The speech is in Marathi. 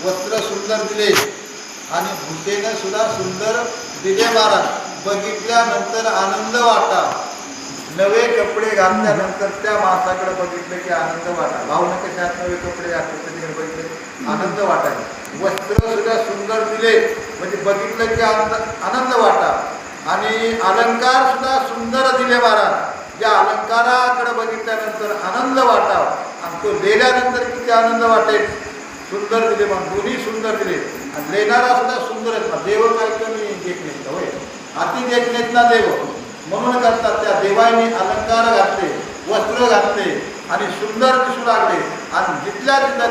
वस्त्र सुंदर दिले आणि भूषेने सुद्धा सुंदर दिले महाराज. बघितल्यानंतर आनंद वाटा. नवे कपडे घातल्यानंतर त्या माणसाकडे बघितलं की आनंद वाटा. भावना कशात नवे कपडे घातले तिकडे बघितले आनंद वाटायला. वस्त्र सुद्धा सुंदर दिले म्हणजे बघितलं की आनंद वाटा. आणि अलंकार सुद्धा सुंदर दिले महाराज. ज्या अलंकाराकडे बघितल्यानंतर आनंद वाटावा आणि तो दिल्यानंतर किती आनंद वाटेल. सुंदर दिले मग दोन्ही सुंदर दिले आणि लेणारा सुद्धा सुंदर आहेत. देव काय कमी देखणेत होय अति देखणेत ना देव म्हणून करतात. त्या देवाने अलंकार घातले वस्त्र घातले आणि सुंदर दिसू लागले आणि जिथल्या तिथल्या